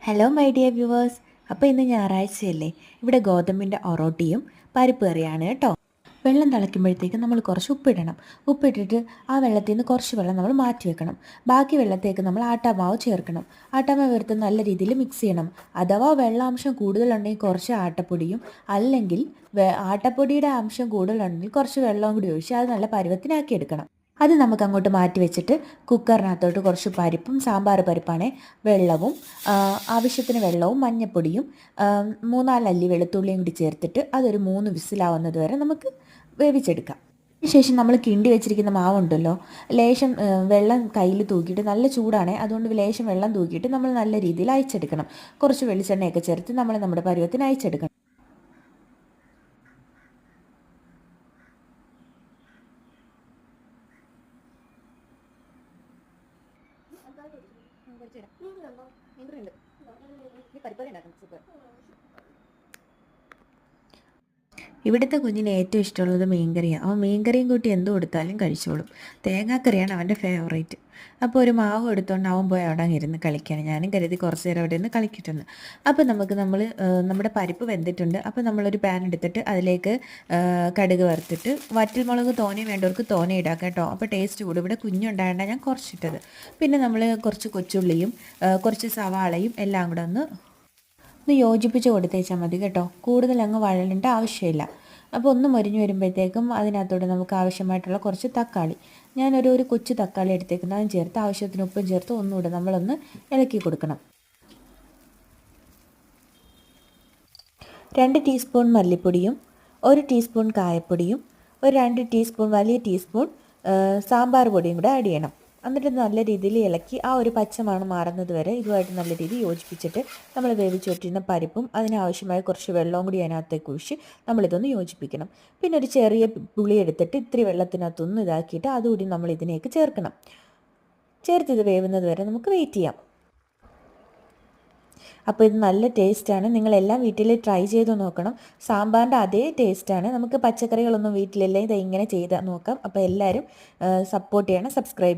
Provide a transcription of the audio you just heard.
Hello my dear viewers. അപ്പോൾ ഇന്ന് ഞായറാഴ്ചയല്ലേ, ഇവിടെ ഗോതമ്പിൻ്റെ ഒറോട്ടിയും പരിപ്പ് കറിയാണ് കേട്ടോ. വെള്ളം തിളയ്ക്കുമ്പോഴത്തേക്ക് നമ്മൾ കുറച്ച് ഉപ്പിടണം. ഉപ്പിട്ടിട്ട് ആ വെള്ളത്തിൽ നിന്ന് കുറച്ച് വെള്ളം നമ്മൾ മാറ്റി വെക്കണം. ബാക്കി വെള്ളത്തേക്ക് നമ്മൾ ആട്ടാമാവ് ചേർക്കണം. ആട്ടാമാവ് എടുത്ത് നല്ല രീതിയിൽ മിക്സ് ചെയ്യണം. അഥവാ വെള്ളാംശം കൂടുതലുണ്ടെങ്കിൽ കുറച്ച് ആട്ടപ്പൊടിയും, അല്ലെങ്കിൽ ആട്ടപ്പൊടിയുടെ അംശം കൂടുതലുണ്ടെങ്കിൽ കുറച്ച് വെള്ളവും കൂടി ഒഴിച്ച് അത് നല്ല പരുവത്തിനാക്കി എടുക്കണം. അത് നമുക്ക് അങ്ങോട്ട് മാറ്റി വെച്ചിട്ട് കുക്കറിനകത്തോട്ട് കുറച്ച് പരിപ്പും, സാമ്പാർ പരിപ്പാണേ, വെള്ളവും ആവശ്യത്തിന് വെള്ളവും മഞ്ഞൾപ്പൊടിയും 3-4 അല്ലി വെളുത്തുള്ളിയും കൂടി ചേർത്തിട്ട് അതൊരു 3 വിസിലാവുന്നത് വരെ നമുക്ക് വേവിച്ചെടുക്കാം. അതിനുശേഷം നമ്മൾ കിണ്ടി വെച്ചിരിക്കുന്ന മാവുണ്ടല്ലോ, ലേശം വെള്ളം കയ്യിൽ തൂക്കിയിട്ട്, നല്ല ചൂടാണേ, അതുകൊണ്ട് ലേശം വെള്ളം തൂക്കിയിട്ട് നമ്മൾ നല്ല രീതിയിൽ അയച്ചെടുക്കണം. കുറച്ച് വെളിച്ചെണ്ണയൊക്കെ ചേർത്ത് നമ്മൾ നമ്മുടെ പരുവത്തിന് അയച്ചെടുക്കണം. ഇവിടുത്തെ കുഞ്ഞിന് ഏറ്റവും ഇഷ്ടമുള്ളത് മീൻകറിയാണ്. അവൻ മീൻകറിയും കൂട്ടി എന്ത് കൊടുത്താലും കഴിച്ചോളും. തേങ്ങാക്കറിയാണ് അവൻ്റെ ഫേവറേറ്റ്. അപ്പോൾ ഒരു മാവ് എടുത്തുകൊണ്ട് അവൻ പോയി അവിടെ ഇരുന്ന് കളിക്കുകയാണ്. ഞാനും കരുതി കുറച്ച് നേരം അവിടെ നിന്ന് കളിക്കട്ടെന്ന്. അപ്പോൾ നമ്മുടെ പരിപ്പ് വെന്തിട്ടുണ്ട്. അപ്പോൾ നമ്മളൊരു പാൻ എടുത്തിട്ട് അതിലേക്ക് കടുക് വറുത്തിട്ട്, വറ്റൽമുളക് തോനെ വേണ്ടവർക്ക് തോനെ ഇടാം കേട്ടോ. അപ്പോൾ ടേസ്റ്റ് കൂടും. ഇവിടെ കുഞ്ഞുണ്ടായതുകൊണ്ടാണ് ഞാൻ കുറച്ചിട്ടത്. പിന്നെ നമ്മൾ കുറച്ച് കൊച്ചുള്ളിയും കുറച്ച് സവാളയും എല്ലാം കൂടെ ഒന്ന് യോജിപ്പിച്ച് കൊടുത്തേച്ചാൽ മതി കേട്ടോ. കൂടുതൽ അങ്ങ് വഴലേണ്ട ആവശ്യമില്ല. അപ്പോൾ ഒന്ന് മൊരിഞ്ഞ് വരുമ്പോഴത്തേക്കും അതിനകത്തോട്ട് നമുക്ക് ആവശ്യമായിട്ടുള്ള കുറച്ച് തക്കാളി, ഞാനൊരു കൊച്ചു തക്കാളി എടുത്തേക്കുന്നത്, അതും ചേർത്ത് ആവശ്യത്തിന് ഉപ്പും ചേർത്ത് ഒന്നുകൂടെ നമ്മളൊന്ന് ഇളക്കി കൊടുക്കണം. 2 ടീസ്പൂൺ മല്ലിപ്പൊടിയും 1 ടീസ്പൂൺ കായപ്പൊടിയും ഒരു 2 ടീസ്പൂൺ വലിയ ടീസ്പൂൺ സാമ്പാർ പൊടിയും കൂടെ ആഡ് ചെയ്യണം. എന്നിട്ട് നല്ല രീതിയിൽ ഇളക്കി ആ ഒരു പച്ചമണം മാറുന്നത് വരെ ഇതുമായിട്ട് നല്ല രീതിയിൽ യോജിപ്പിച്ചിട്ട് നമ്മൾ വേവിച്ച് വെച്ചിരുന്ന പരിപ്പും അതിനാവശ്യമായ കുറച്ച് വെള്ളവും കൂടി അതിനകത്തേക്ക് ഒഴിച്ച് നമ്മളിതൊന്ന് യോജിപ്പിക്കണം. പിന്നെ ഒരു ചെറിയ പുളി എടുത്തിട്ട് ഇത്തിരി വെള്ളത്തിനകത്തൊന്ന് ഇതാക്കിയിട്ട് അതുകൂടി നമ്മൾ ഇതിനേക്ക് ചേർക്കണം. ചേർത്ത് ഇത് വേവുന്നത് വരെ നമുക്ക് വെയിറ്റ് ചെയ്യാം. അപ്പോൾ ഇത് നല്ല ടേസ്റ്റാണ്. നിങ്ങളെല്ലാം വീട്ടിൽ ട്രൈ ചെയ്ത് നോക്കണം. സാമ്പാറിൻ്റെ അതേ ടേസ്റ്റാണ്. നമുക്ക് പച്ചക്കറികളൊന്നും വീട്ടിലില്ല, ഇത് ഇങ്ങനെ ചെയ്ത് നോക്കാം. അപ്പോൾ എല്ലാവരും സപ്പോർട്ട് ചെയ്യണം, സബ്സ്ക്രൈബ്